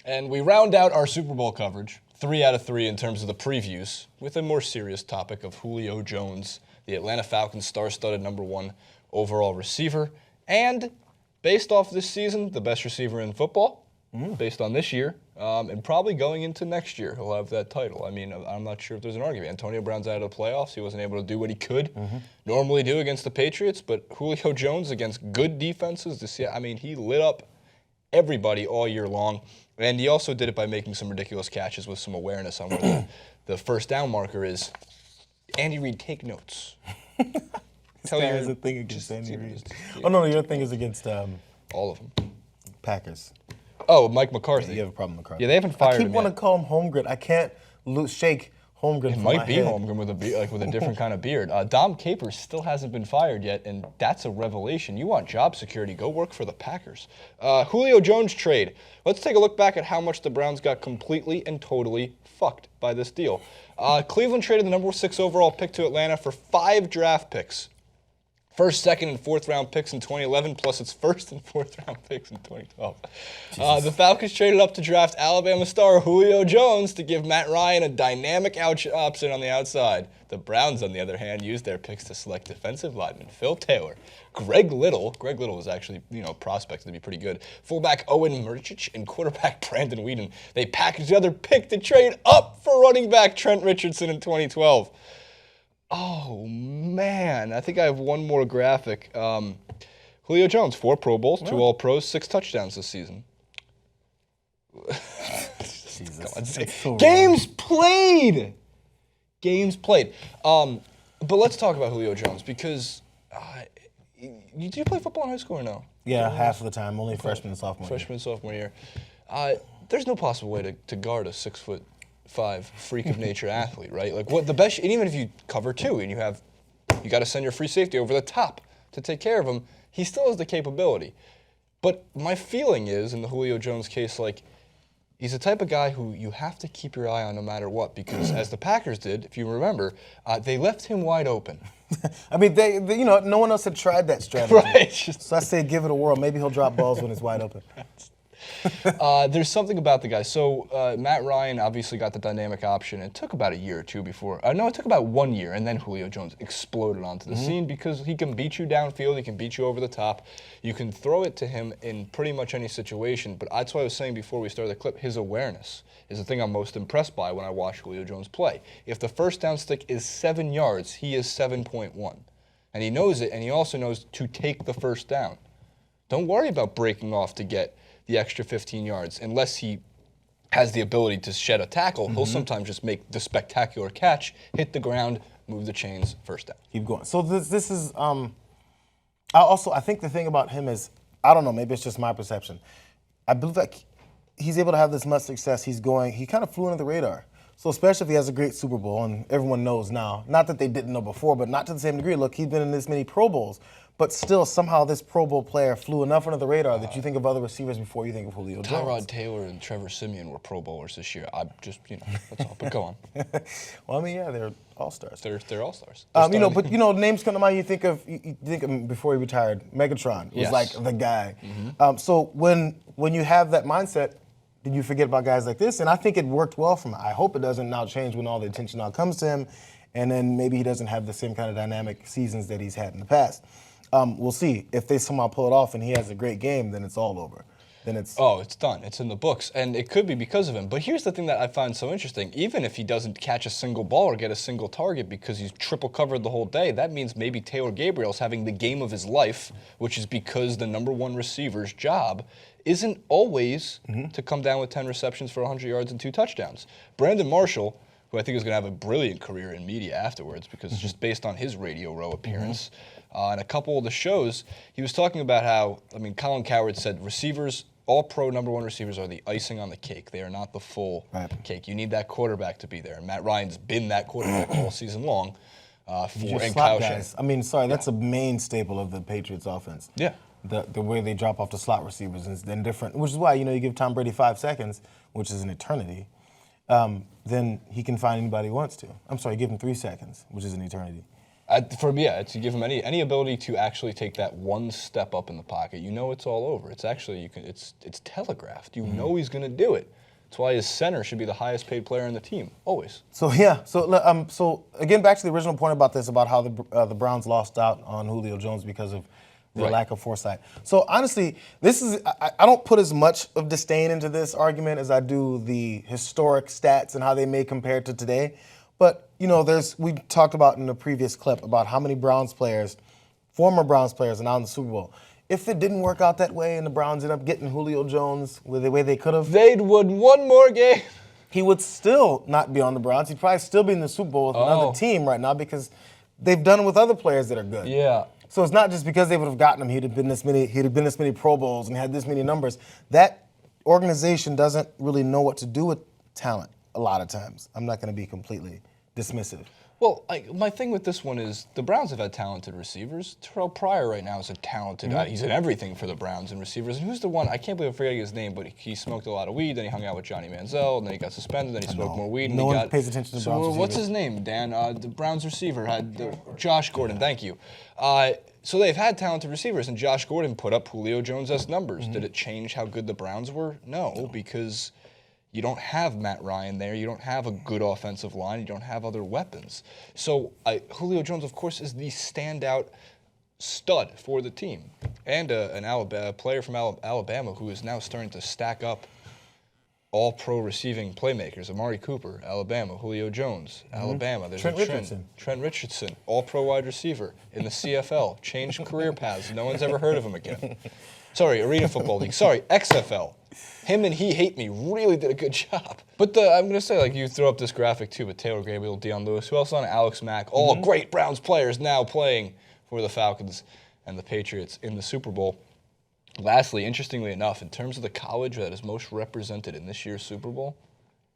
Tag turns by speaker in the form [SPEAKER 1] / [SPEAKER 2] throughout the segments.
[SPEAKER 1] And we round out our Super Bowl coverage, 3 out of 3 in terms of the previews, with a more serious topic of Julio Jones, the Atlanta Falcons star-studded #1 overall receiver, and based off this season, the best receiver in football, based on this year, and probably going into next year, he'll have that title. I mean, I'm not sure if there's an argument. Antonio Brown's out of the playoffs. He wasn't able to do what he could normally do against the Patriots, but Julio Jones against good defenses, he lit up everybody all year long. And he also did it by making some ridiculous catches with some awareness on where the first down marker is. Andy Reid, take notes.
[SPEAKER 2] There's a thing against Andy Reid. Oh, no, your thing is against
[SPEAKER 1] all of them.
[SPEAKER 2] Packers.
[SPEAKER 1] Oh, Mike McCarthy.
[SPEAKER 2] Yeah, you have a problem with McCarthy.
[SPEAKER 1] Yeah, they haven't fired him
[SPEAKER 2] I keep wanting to call him Holmgren. I can't shake Holmgren.
[SPEAKER 1] It might be Holmgren with a different kind of beard. Dom Capers still hasn't been fired yet, and that's a revelation. You want job security, go work for the Packers. Julio Jones trade. Let's take a look back at how much the Browns got completely and totally fucked by this deal. Cleveland traded the #6 overall pick to Atlanta for 5 draft picks. First, second, and fourth round picks in 2011, plus its first and fourth round picks in 2012. The Falcons traded up to draft Alabama star Julio Jones to give Matt Ryan a dynamic option on the outside. The Browns, on the other hand, used their picks to select defensive lineman Phil Taylor, Greg Little was actually, prospected to be pretty good, fullback Owen Murchich, and quarterback Brandon Weeden. They packaged the other pick to trade up for running back Trent Richardson in 2012. Oh, man. I think I have one more graphic. Julio Jones, 4 Pro Bowls, 2 All-Pros, 6 touchdowns this season. Games played! Games played. But let's talk about Julio Jones because did you play football in high school or no?
[SPEAKER 2] Yeah, half of the time. Only freshman and sophomore year.
[SPEAKER 1] Freshman and sophomore year. There's no possible way to guard a 6'5" freak of nature athlete, right? Like what the best, and even if you cover 2 and you got to send your free safety over the top to take care of him, he still has the capability. But my feeling is, in the Julio Jones case, like he's the type of guy who you have to keep your eye on no matter what, because as the Packers did, if you remember, they left him wide open.
[SPEAKER 2] I mean, they no one else had tried that strategy.
[SPEAKER 1] Right.
[SPEAKER 2] So I say give it a whirl. Maybe he'll drop balls when it's wide open.
[SPEAKER 1] There's something about the guy. So Matt Ryan obviously got the dynamic option. It took about a year or 2 before. No, it took about 1 year, and then Julio Jones exploded onto the scene because he can beat you downfield. He can beat you over the top. You can throw it to him in pretty much any situation. But that's what I was saying before we started the clip. His awareness is the thing I'm most impressed by when I watch Julio Jones play. If the first down stick is 7 yards, he is 7.1. And he knows it, and he also knows to take the first down. Don't worry about breaking off to get the extra 15 yards. Unless he has the ability to shed a tackle, he'll sometimes just make the spectacular catch, hit the ground, move the chains, first down.
[SPEAKER 2] Keep going. So this is, I think the thing about him is, I don't know, maybe it's just my perception. I believe that he's able to have this much success. He kind of flew under the radar. So especially if he has a great Super Bowl, and everyone knows now, not that they didn't know before, but not to the same degree. Look, he's been in this many Pro Bowls. But still, somehow this Pro Bowl player flew enough under the radar that you think of other receivers before you think of Julio Jones.
[SPEAKER 1] Tyrod Taylor and Trevor Siemian were Pro Bowlers this year. That's all. But go on.
[SPEAKER 2] Well, I mean, yeah, they're all-stars.
[SPEAKER 1] They're all-stars.
[SPEAKER 2] Names come to mind. You think of him before he retired. Megatron was like the guy. So when you have that mindset, then you forget about guys like this. And I think it worked well for him. I hope it doesn't now change when all the attention now comes to him, and then maybe he doesn't have the same kind of dynamic seasons that he's had in the past. We'll see. If they somehow pull it off and he has a great game, then it's all over. It's
[SPEAKER 1] done. It's in the books. And it could be because of him. But here's the thing that I find so interesting. Even if he doesn't catch a single ball or get a single target because he's triple covered the whole day, that means maybe Taylor Gabriel's having the game of his life, which is because the #1 receiver's job isn't always to come down with 10 receptions for 100 yards and 2 touchdowns. Brandon Marshall, who I think is going to have a brilliant career in media afterwards because just based on his Radio Row appearance, and a couple of the shows, he was talking about how, Colin Cowherd said receivers, all pro #1 receivers are the icing on the cake. They are not the full cake. You need that quarterback to be there. And Matt Ryan's been that quarterback all season long for Kyle
[SPEAKER 2] guys. That's a main staple of the Patriots offense.
[SPEAKER 1] Yeah.
[SPEAKER 2] The way they drop off the slot receivers is then different, which is why, you give Tom Brady 5 seconds, which is an eternity, then he can find anybody he wants to. Give him 3 seconds, which is an eternity.
[SPEAKER 1] To give him any ability to actually take that one step up in the pocket, you know it's all over. It's actually it's telegraphed. You know he's going to do it. That's why his center should be the highest paid player on the team, always.
[SPEAKER 2] So so again, back to the original point about this, about how the Browns lost out on Julio Jones because of their lack of foresight. So honestly, I don't put as much of disdain into this argument as I do the historic stats and how they may compare to today. But we talked about in the previous clip about how many Browns players, former Browns players, are now in the Super Bowl. If it didn't work out that way and the Browns ended up getting Julio Jones the way they could have,
[SPEAKER 1] they'd win one more game.
[SPEAKER 2] He would still not be on the Browns. He'd probably still be in the Super Bowl with another team right now because they've done it with other players that are good.
[SPEAKER 1] Yeah.
[SPEAKER 2] So it's not just because they would have gotten him. He'd have been this many Pro Bowls and had this many numbers. That organization doesn't really know what to do with talent a lot of times. I'm not going to be completely dismissive.
[SPEAKER 1] Well, my thing with this one is the Browns have had talented receivers. Terrell Pryor right now is a talented he's in everything for the Browns and receivers. And who's the one? I can't believe I'm forgetting his name, but he smoked a lot of weed, then he hung out with Johnny Manziel, and then he got suspended, then he smoked more weed.
[SPEAKER 2] No one pays attention to Browns receivers.
[SPEAKER 1] What's his name, Dan? The Browns receiver had Josh Gordon. Thank you. So they've had talented receivers, and Josh Gordon put up Julio Jones' numbers. Did it change how good the Browns were? No, because you don't have Matt Ryan there. You don't have a good offensive line. You don't have other weapons. So Julio Jones, of course, is the standout stud for the team, and a player from Alabama who is now starting to stack up all-pro receiving playmakers. Amari Cooper, Alabama. Julio Jones, Alabama. There's Trent Richardson, all-pro wide receiver in the CFL. Changed career paths. No one's ever heard of him again. Sorry, Arena Football League. Sorry, XFL. Him and He Hate Me really did a good job. But I'm going to say, you throw up this graphic too with Taylor Gabriel, Dion Lewis. Who else on? Alex Mack. All great Browns players now playing for the Falcons and the Patriots in the Super Bowl. Lastly, interestingly enough, in terms of the college that is most represented in this year's Super Bowl,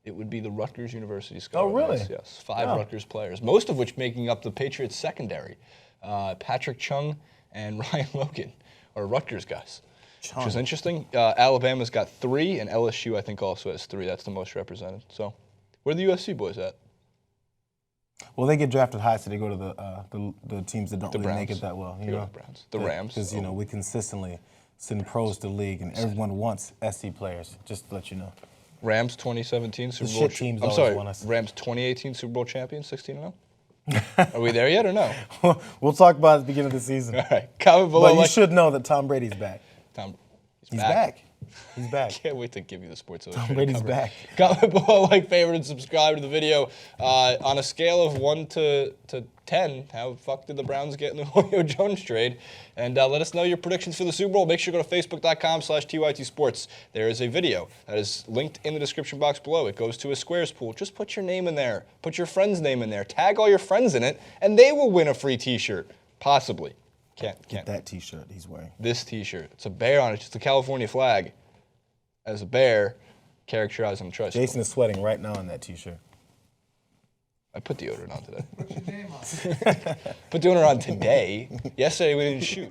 [SPEAKER 1] it would be the Rutgers University Scarlet Knights.
[SPEAKER 2] Oh, really?
[SPEAKER 1] Yes, 5 Rutgers players, most of which making up the Patriots secondary. Patrick Chung and Ryan Logan are Rutgers guys. Which is interesting. Alabama's got 3, and LSU, I think, also has 3. That's the most represented. So, where are the USC boys at?
[SPEAKER 2] Well, they get drafted high, so they go to the teams that don't really make it that well.
[SPEAKER 1] The Browns. The Rams.
[SPEAKER 2] Because, we consistently send pros to the league, and everyone wants SC players, just to let you know.
[SPEAKER 1] Rams 2017 Super Bowl.
[SPEAKER 2] Shit teams always want us.
[SPEAKER 1] Rams 2018 Super Bowl champions, 16-0? Are we there yet or no?
[SPEAKER 2] We'll talk about it at the beginning of the season.
[SPEAKER 1] All right. Comment below.
[SPEAKER 2] But you should know that Tom Brady's back.
[SPEAKER 1] He's
[SPEAKER 2] back. He's back.
[SPEAKER 1] Can't wait to give you the Sports Illustrated
[SPEAKER 2] Tom Brady's
[SPEAKER 1] cover.
[SPEAKER 2] back.
[SPEAKER 1] Comment below, favorite, and subscribe to the video. On a scale of 1 to 10, how the fuck did the Browns get in the Julio Jones trade? And let us know your predictions for the Super Bowl. Make sure to go to facebook.com/TYT Sports. There is a video that is linked in the description box below. It goes to a Squares pool. Just put your name in there. Put your friend's name in there. Tag all your friends in it, and they will win a free T-shirt. Possibly. Can't.
[SPEAKER 2] Get that T-shirt he's wearing.
[SPEAKER 1] This T-shirt. It's a bear on it. It's just a California flag. As a bear, characterized on the tricycle.
[SPEAKER 2] Jason is sweating right now in that T-shirt.
[SPEAKER 1] I put deodorant on today. Put deodorant on today. Yesterday we didn't shoot.